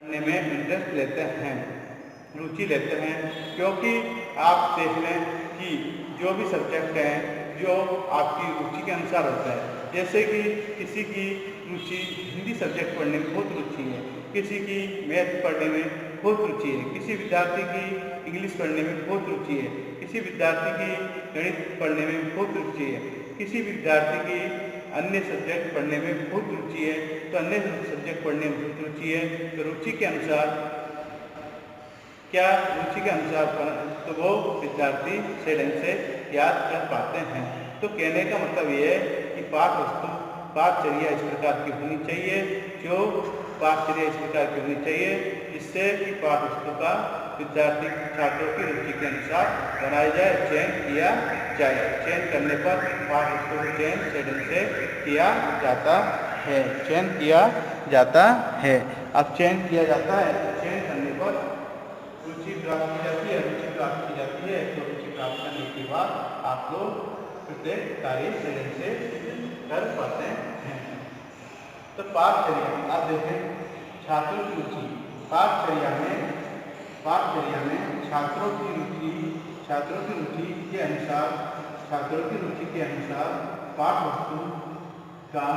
पढ़ने में इंटरेस्ट लेते हैं, रुचि लेते हैं, क्योंकि आप देख लें कि जो भी सब्जेक्ट हैं जो आपकी रुचि के अनुसार होता है। जैसे कि किसी की रुचि हिंदी सब्जेक्ट पढ़ने में बहुत रुचि है, किसी की मैथ पढ़ने में बहुत रुचि है, किसी विद्यार्थी की इंग्लिश पढ़ने में बहुत रुचि है, किसी विद्यार्थी की गणित पढ़ने में बहुत रुचि है, किसी विद्यार्थी की अन्य सब्जेक्ट पढ़ने में बहुत रुचि है, तो अन्य सब्जेक्ट पढ़ने में बहुत रुचि है। तो रुचि के अनुसार तो वो विद्यार्थी सही ढंग से याद कर पाते हैं। तो कहने का मतलब ये है कि पाठचर्या इस प्रकार की होनी चाहिए, जिससे कि पाठ्यपुस्तक का विद्यार्थी छात्रों की रुचि के अनुसार बनाया जाए, चयन किया जाए। चयन करने पर पाठ्यपुस्तक का चयन सही ढंग से किया जाता है। अब चयन किया जाता है, चयन करने पर रुचि प्राप्त की जाती है। तो रुचि प्राप्त करने के बाद आप लोग प्रत्येक कार्य सही ढंग से कर पाते हैं। तो पाठचर्या आप देखें, छात्रों की रुचि पाठचर्या में छात्रों की रुचि के अनुसार पाठ वस्तु का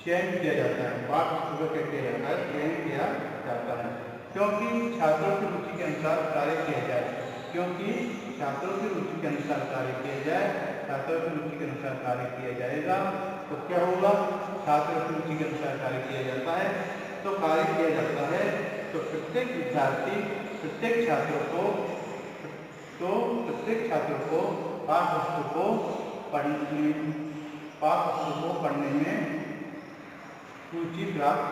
चयन किया जाता है। चयन किया जाता है क्योंकि छात्रों की रुचि के अनुसार कार्य किया जाए। छात्रों की रुचि के अनुसार कार्य किया जाएगा तो क्या होगा? छात्रों की रुचि के अनुसार कार्य किया जाता है तो प्रत्येक छात्रों को पाठ वस्तु को पढ़ने में रुचि प्राप्त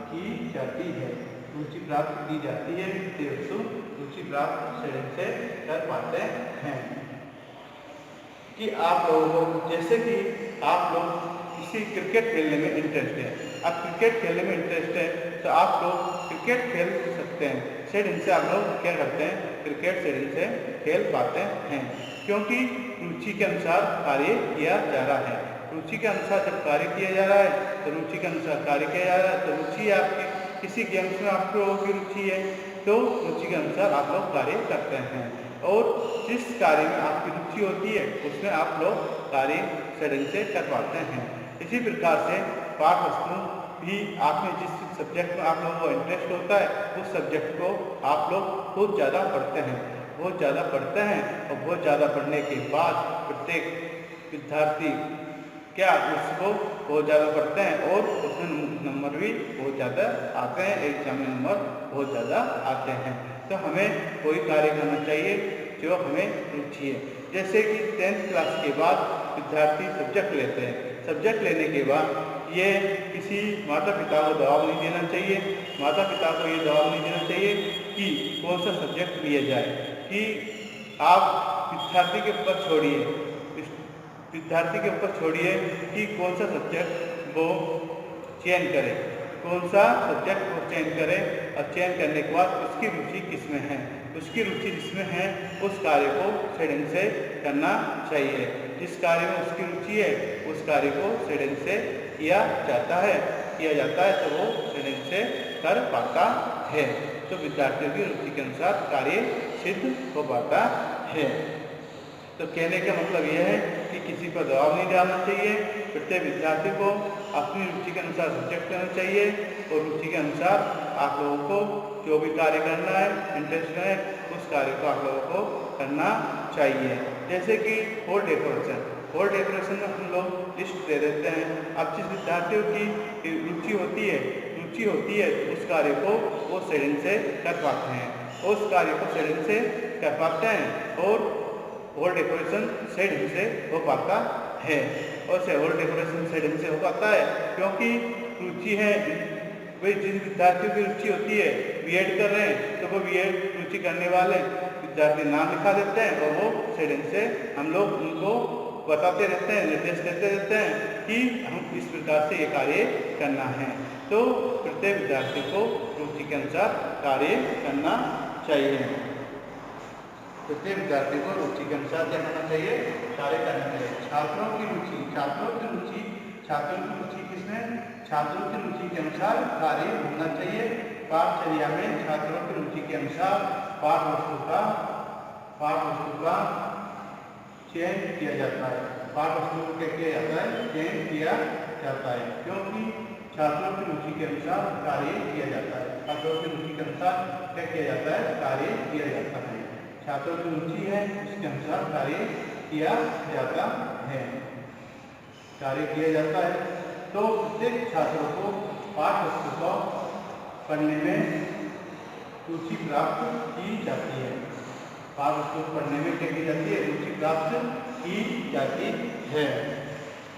की जाती है। रुचि प्राप्त से कर पाते हैं। कि आप लोगों को जैसे कि आप लोग किसी क्रिकेट खेलने में इंटरेस्ट है, अब क्रिकेट खेलने में इंटरेस्ट है तो आप लोग क्रिकेट खेल सकते हैं। सही ढंग से आप लोग क्या करते हैं? क्रिकेट सही ढंग से खेल पाते हैं, क्योंकि रुचि के अनुसार कार्य किया जा रहा है। रुचि के अनुसार जब कार्य किया जा रहा है तो रुचि आपकी किसी गेम्स में आपको रुचि है तो रुचि के अनुसार आप लोग कार्य करते हैं, और जिस कार्य में आपकी रुचि होती है उसमें आप लोग कार्य सही ढंग से कर पाते हैं। इसी प्रकार से पाठ वस्तु भी आप में जिस सब्जेक्ट में आप लोगों को इंटरेस्ट होता है उस सब्जेक्ट को आप लोग बहुत ज़्यादा पढ़ते हैं और बहुत ज़्यादा पढ़ने के बाद प्रत्येक विद्यार्थी उसको बहुत ज़्यादा पढ़ते हैं और उसमें नंबर भी बहुत ज़्यादा आते हैं, एग्जाम में नंबर बहुत ज़्यादा आते हैं। तो हमें कोई कार्य करना चाहिए जो हमें रुचि है। जैसे कि 10th क्लास के बाद विद्यार्थी सब्जेक्ट लेते हैं। सब्जेक्ट लेने के बाद ये किसी माता पिता को दबाव नहीं देना चाहिए। माता पिता को ये दबाव नहीं देना चाहिए कि कौन सा सब्जेक्ट लिया जाए, कि आप विद्यार्थी के ऊपर छोड़िए कि कौन सा सब्जेक्ट वो चयन करे, और चयन करने के बाद उसकी रुचि किसमें है, जिसमें है उस कार्य को सही ढंग से करना चाहिए। जिस कार्य में उसकी रुचि है उस कार्य को सही ढंग से किया जाता है तो वो सही ढंग से कर पाता है। तो विद्यार्थियों की रुचि के अनुसार कार्य सिद्ध हो पाता है। तो कहने का मतलब यह है कि किसी पर दबाव नहीं डालना चाहिए। प्रत्येक विद्यार्थी को अपनी रुचि के अनुसार सब्जेक्ट करना चाहिए, और रुचि के अनुसार आप लोगों को जो भी कार्य करना है, इंटरेस्ट है, उस कार्य को आप लोगों को करना चाहिए। जैसे कि हॉल डेकोरेशन में हम लोग लिस्ट दे देते हैं। अब जिस विद्यार्थियों की रुचि होती है तो उस कार्य को वो सही ढंग से कर पाते हैं, और हॉल डेकोरेशन सही ढंग से हो पाता है। क्योंकि रुचि है, वही जिन विद्यार्थियों की रुचि होती है बीएड कर रहे हैं तो वो बीएड रुचि करने वाले विद्यार्थी नाम लिखा देते हैं, और वो सही ढंग से हम लोग उनको बताते रहते हैं, निर्देश देते रहते हैं कि हम इस प्रकार से ये कार्य करना है। तो प्रत्येक विद्यार्थी को रुचि के अनुसार कार्य करना चाहिए। प्रत्येक विद्यार्थी को रुचि के अनुसार क्या करना चाहिए? कार्य करना चाहिए। छात्रों की रुचि किसमें? छात्रों की रुचि के अनुसार कार्य होना चाहिए। पाठचर्या में छात्रों की रुचि के अनुसार पाठ वस्तु का चयन किया जाता है। पाठ वस्तु को क्या किया जाता है? चयन किया जाता है, क्योंकि छात्रों की रुचि के अनुसार कार्य किया जाता है। छात्रों की रुचि के अनुसार क्या किया जाता है? कार्य किया जाता है। छात्रों की रुचि है, उसके अनुसार कार्य किया जाता है। कार्य किया जाता है तो प्रत्येक छात्रों को पाठ वस्तु को पढ़ने में रुचि प्राप्त की जाती है। पाठ वस्तु पढ़ने में क्या की जाती है? रुचि प्राप्त की जाती है।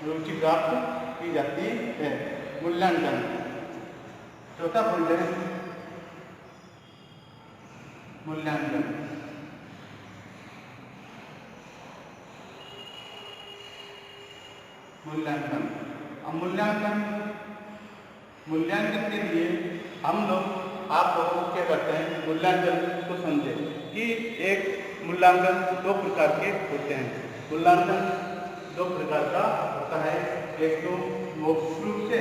रुचि प्राप्त की जाती है। मूल्यांकन, चौथा पॉइंट है मूल्यांकन। मूल्यांकन, अब मूल्यांकन के लिए हम लोग आप लोगों को क्या करते हैं? मूल्यांकन को समझे कि एक मूल्यांकन दो प्रकार के होते हैं। मूल्यांकन दो प्रकार का होता है। एक तो मौखिक रूप से,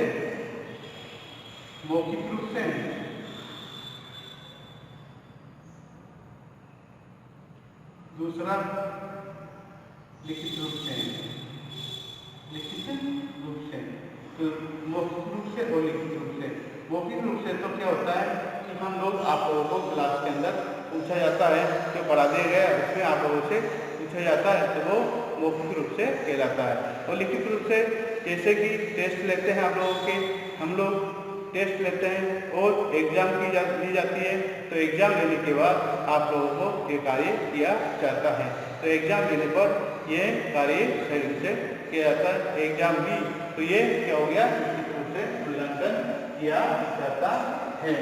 दूसरा लिखित रूप से। तो मौखिक रूप से और लिखित रूप से। मौखिक रूप से तो क्या होता है कि हम लोग आप लोगों को क्लास के अंदर पूछा जाता है, जो पढ़ा दिया गया है उसमें आप लोगों से पूछा जाता है, तो वो मौखिक रूप से कहलाता है। और लिखित रूप से जैसे कि टेस्ट लेते हैं आप लोगों के, हम लोग टेस्ट लेते हैं और एग्जाम ली जाती है, तो एग्जाम लेने के बाद आप लोगों को ये कार्य किया जाता है। तो एग्जाम लेने पर ये कार्य सही रूप से किया जाता है। एग्जाम ली तो ये क्या हो गया? निश्चित रूप से मूल्यांकन किया जाता है।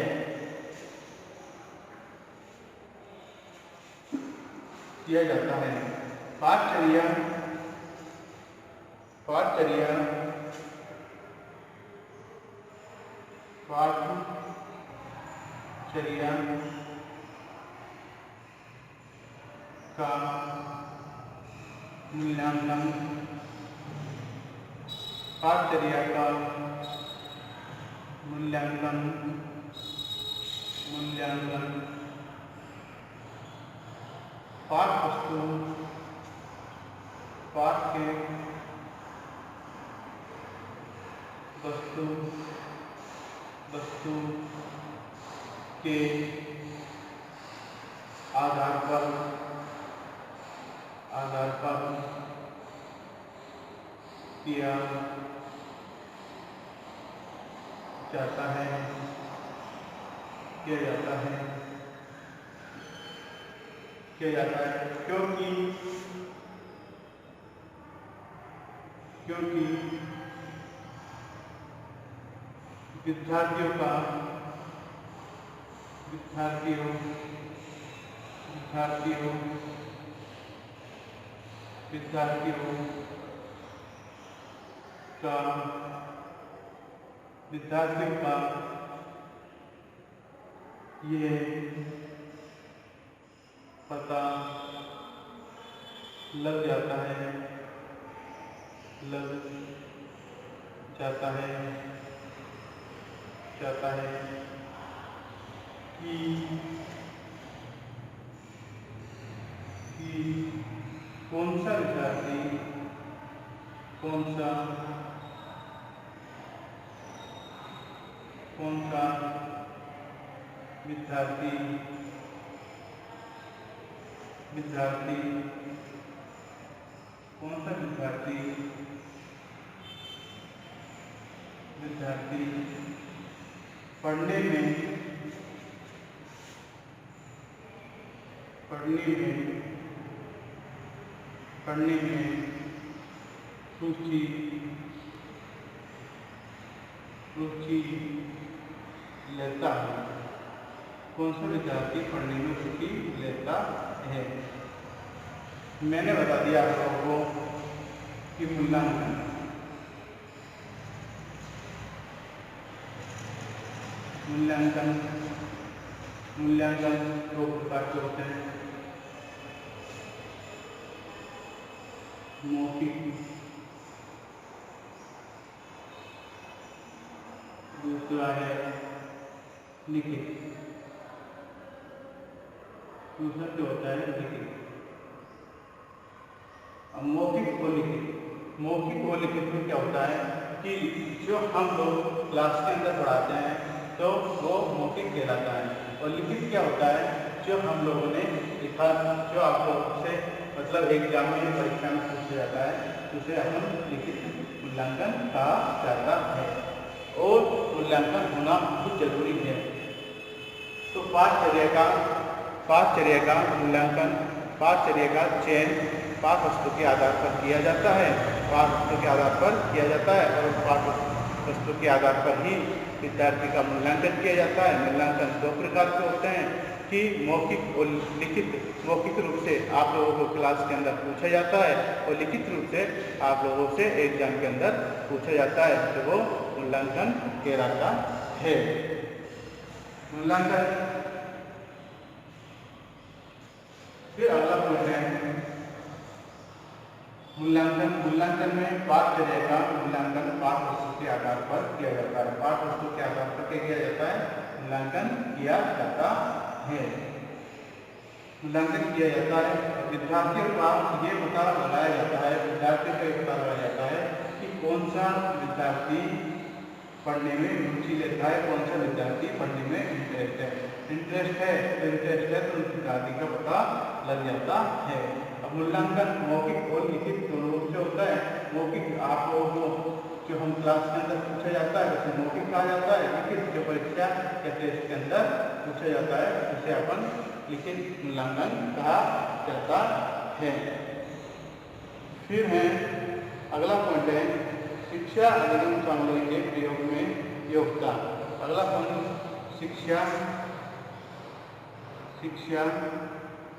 पाठचर्या का मूल्यांकन पाठ वस्तु, पाठ के वस्तु के आधार पर किया जाता है। क्योंकि विद्यार्थियों का ये पता लग जाता है कि कौन सा विद्यार्थी पढ़ने में रुचि लेता है। कौन सा विद्यार्थी पढ़ने में रुचि लेता है? मैंने बता दिया आप लोगों को कि मूल्यांकन दो प्रकार के होते हैं। मौखिक, दूसरा है लिखित, दूसरा जो होता है लिखित। अब मौखिक और लिखित, मौखिक और लिखित में क्या होता है कि जो हम लोग क्लास के अंदर पढ़ाते हैं तो वो मौखिक कहलाता है। और लिखित क्या होता है, जो हम लोगों ने लिखा, जो आप लोगों से मतलब एग्जाम में परीक्षा में पूछा जाता है, उसे हम लिखित मूल्यांकन कहा जाता है। और मूल्यांकन होना बहुत जरूरी है। तो पाठचर्या का मूल्यांकन, पाठचर्या का चयन पाठ वस्तु के आधार पर किया जाता है, पाठ वस्तु के आधार पर किया जाता है और पाठ वस्तु के आधार पर ही विद्यार्थी का मूल्यांकन किया जाता है। मूल्यांकन दो प्रकार के होते हैं कि मौखिक और लिखित। मौखिक रूप से आप लोगों को क्लास के अंदर पूछा जाता है और लिखित रूप से आप लोगों से एग्जाम के अंदर पूछा जाता है, तो वो मूल्यांकन कहलाता है। मूल्यांकन, फिर अगला पॉइंट है मूल्यांकन। मूल्यांकन में पाठचर्या का मूल्यांकन पाठ वस्तु के आधार पर किया जाता है। पाठ वस्तु के आधार पर क्या किया जाता है, मूल्यांकन किया जाता है। मूल्यांकन किया जाता है, विद्यार्थियों का ये पता लगाया जाता है, विद्यार्थियों का पता लगाया जाता है कि कौन सा विद्यार्थी पढ़ने में रुचि लेता है, कौन सा विद्यार्थी पढ़ने में इंटरेस्ट है। इंटरेस्ट है तो उस विद्यार्थी का पता लग जाता है। अब मूल्यांकन मौखिक और लिखित दोनों रूप से होता है। मौखिक आप लोगों को जो हम क्लास के अंदर पूछा जाता है उसे मौखिक कहा जाता है। लिखित जो परीक्षा या टेस्ट के अंदर पूछा जाता है उसे अपन लिखित मूल्यांकन कहा जाता है। फिर है अगला पॉइंट है शिक्षा अधिगम सामग्री के प्रयोग में योगदान। अगला पॉइंट शिक्षा सामग्री की योगदान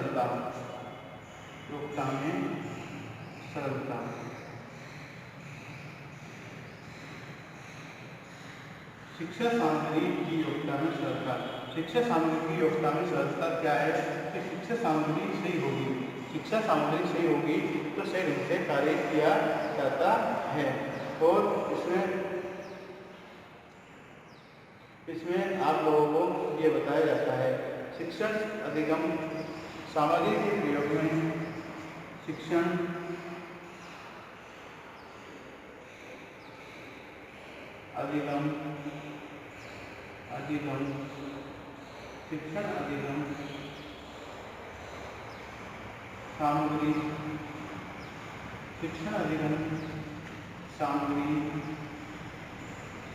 शिक्षा सामग्री योगदान में सरलता, शिक्षा सामग्री की योग्यता में सरलता। शिक्षा सामग्री की योग्यता में सरलता क्या है कि शिक्षा सामग्री सही होगी तो सही ढंग से कार्य किया जाता है। और इसमें आप लोगों को ये बताया जाता है शिक्षण अधिगम सामग्री के प्रयोग में शिक्षण अधिगम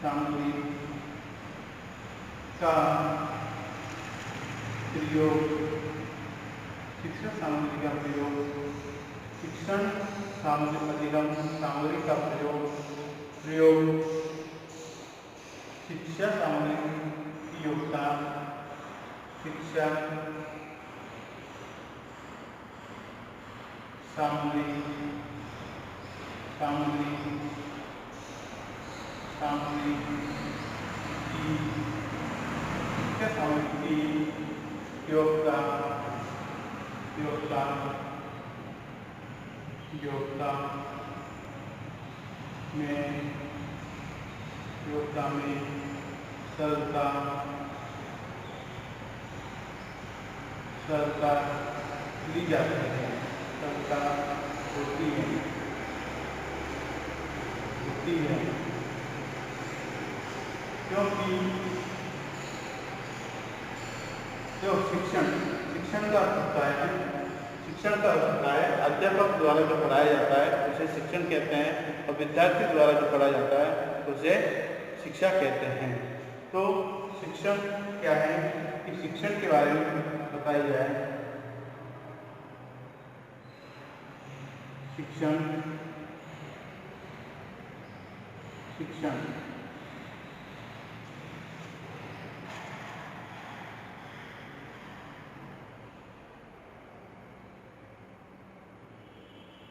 सामग्री का प्रयोग, शिक्षण सामग्री का प्रयोग, शिक्षण अधिगम सामग्री का प्रयोग शिक्षा सामग्री की योग्यता, शिक्षा सामग्री की योग्यता में सरलता ली जाती है, सरलता होती है। क्योंकि जो शिक्षण का अर्थ होता है अध्यापक द्वारा जो पढ़ाया जाता है उसे शिक्षण कहते हैं और विद्यार्थी द्वारा जो पढ़ाया जाता है उसे शिक्षा कहते हैं। तो शिक्षण क्या है कि शिक्षण के बारे में बताया जाए। शिक्षण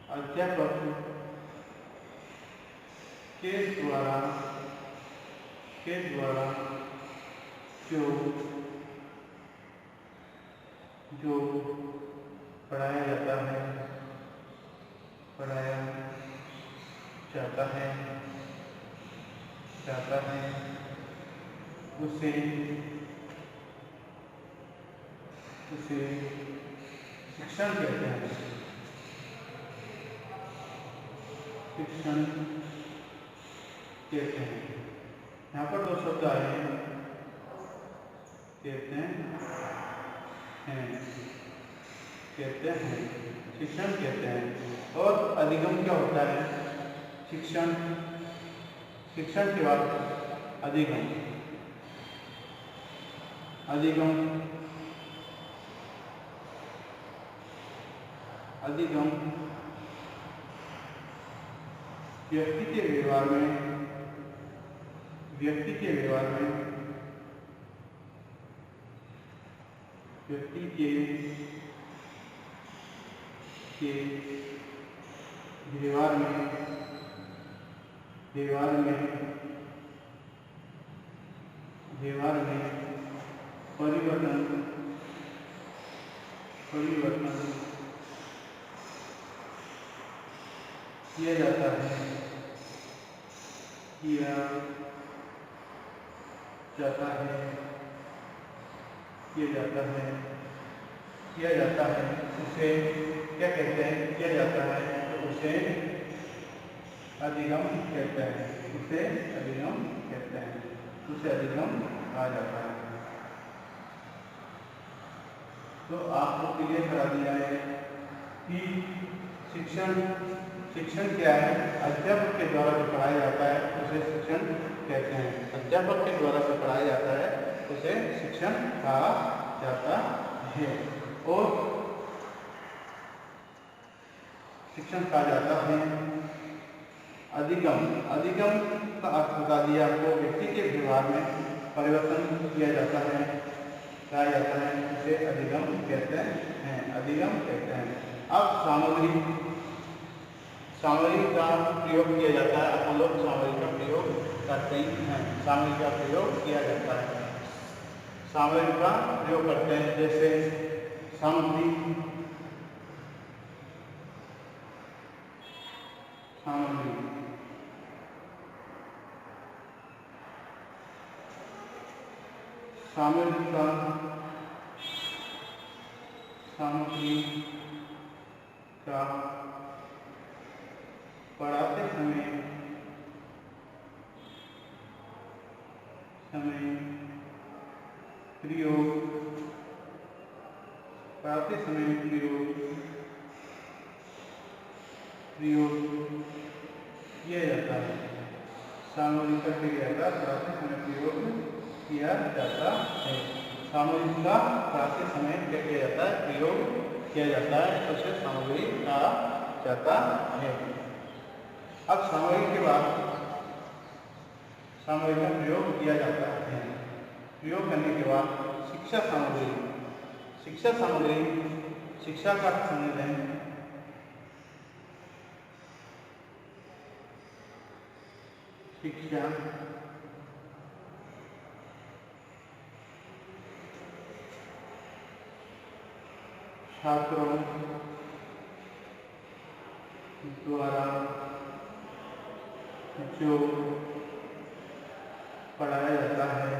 अध्यापक के द्वारा जो पढ़ाया जाता है उसे शिक्षण कहते हैं। यहाँ पर दो शब्द आए हैं, कहते हैं शिक्षण कहते हैं। और अधिगम क्या होता है? शिक्षण के बाद अधिगम व्यक्ति के व्यवहार में व्यक्ति के व्यवहार में परिवर्तन किया जाता है उसे क्या कहते हैं? किया जाता है तो उसे अधिगम कहते हैं। उसे अधिगम कहा जाता है। तो आपको क्लियर करा दिया है कि शिक्षण क्या है? अध्यापक के द्वारा जो पढ़ाया जाता है उसे शिक्षण कहते हैं। अध्यापक के द्वारा जो पढ़ाया जाता है उसे शिक्षण कहा जाता है। और शिक्षण कहा जाता है। अधिगम का अर्थ बता दिया आपको। व्यक्ति के व्यवहार में परिवर्तन किया जाता है, उसे अधिगम कहते हैं। अब सामग्री का प्रयोग किया जाता है। अपन लोग सामग्री का प्रयोग करते हैं। सामग्री का प्रयोग किया जाता है। सामग्री का प्रयोग करते हैं जैसे सामग्री का पढ़ाते समय प्रयोग किया जाता है। सामग्री का क्रिया का पढ़ाते समय प्रयोग किया जाता है। सामग्री का पढ़ाते समय क्या किया जाता है? प्रयोग किया जाता है, उसे सामग्री कहा जाता है। अब सामग्री के बाद सामग्री का प्रयोग किया जाता है। प्रयोग करने के बाद शिक्षा सामग्री शिक्षा का अर्थ समझ लें। शिक्षा छात्रों द्वारा जो पढ़ाया जाता है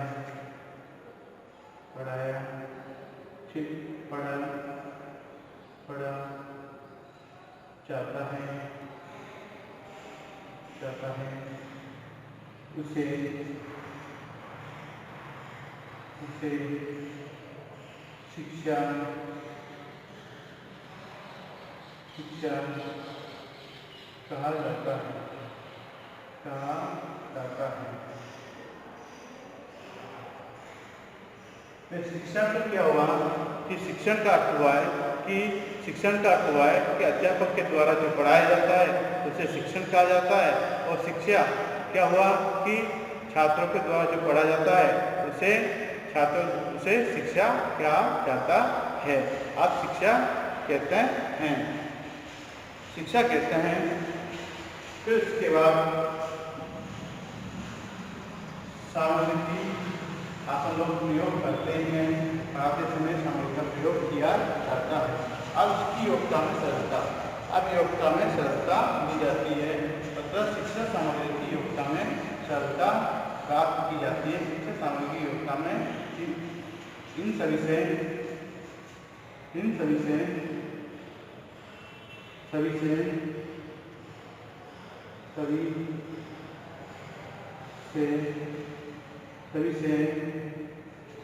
उसे शिक्षा कहा जाता है। शिक्षा का क्या हुआ कि शिक्षण का अर्थ हुआ है कि अध्यापक के द्वारा जो पढ़ाया जाता है उसे शिक्षण कहा जाता है। और शिक्षा क्या हुआ कि छात्रों के द्वारा जो पढ़ा जाता है उसे शिक्षा कहा जाता है। आप शिक्षा कहते हैं। शिक्षा कहते हैं। फिर उसके बाद सामग्री आप लोग प्रयोग करते हैं, पढ़ाते समय सामग्री का प्रयोग किया जाता है। अब इसकी योग्यता में सरलता, अब योग्यता में सरलता ली जाती है, मतलब शिक्षा सामग्री की योग्यता में सरलता प्राप्त की जाती है। शिक्षा सामग्री की योग्यता में इन सभी से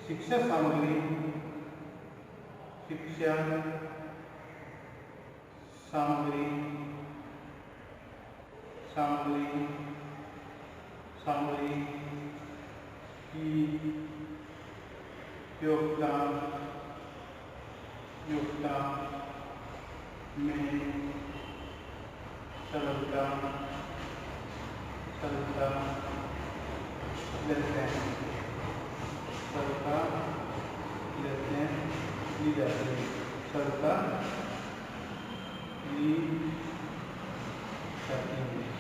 शिक्षा सामग्री की योग्यता में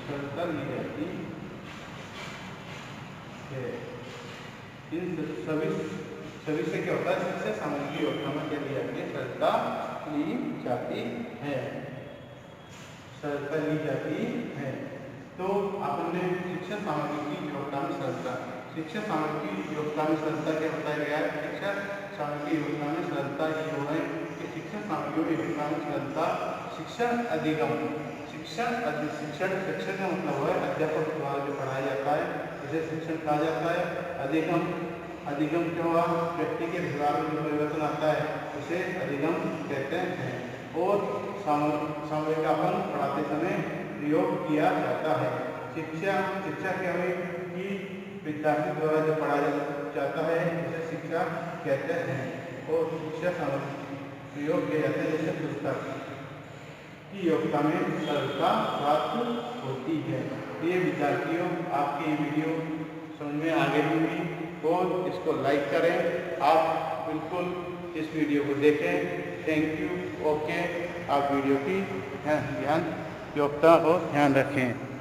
सरलता ली जाती है। इन सभी से क्या होता है, शिक्षा सामग्री की योग्यता में क्या ली जाती है, सरलता ली जाती है। तो आपने शिक्षा सामग्री की योग्यता में सरलता, शिक्षा सामग्री की योग्यता में सरलता क्या बताया गया है? शिक्षा सामग्री की योग्यता में सरलता ये हो है कि शिक्षा सामग्री की योग्यता में सरलता शिक्षण अधिगम, शिक्षण का मतलब है अध्यापक द्वारा जो पढ़ाया जाता है इसे शिक्षण कहा जाता है। अधिगम क्या हुआ, व्यक्ति के व्यवहार में जो परिवर्तन आता है उसे अधिगम कहते हैं। और सामग्री का पढ़ाते समय प्रयोग किया जाता है। शिक्षा क्या हुई कि विद्यार्थी द्वारा जो पढ़ाया जाता है उसे शिक्षा कहते हैं। और शिक्षा सामग्री प्रयोग किया जाता है, जैसे पुस्तक की योग्यता में सरलता प्राप्त होती है। ये विद्यार्थियों आपकी ये वीडियो समझ में आ गई होगी और इसको लाइक करें। आप बिल्कुल इस वीडियो को देखें। Thank you. ओके, आप वीडियो की योग्यता को ध्यान रखें।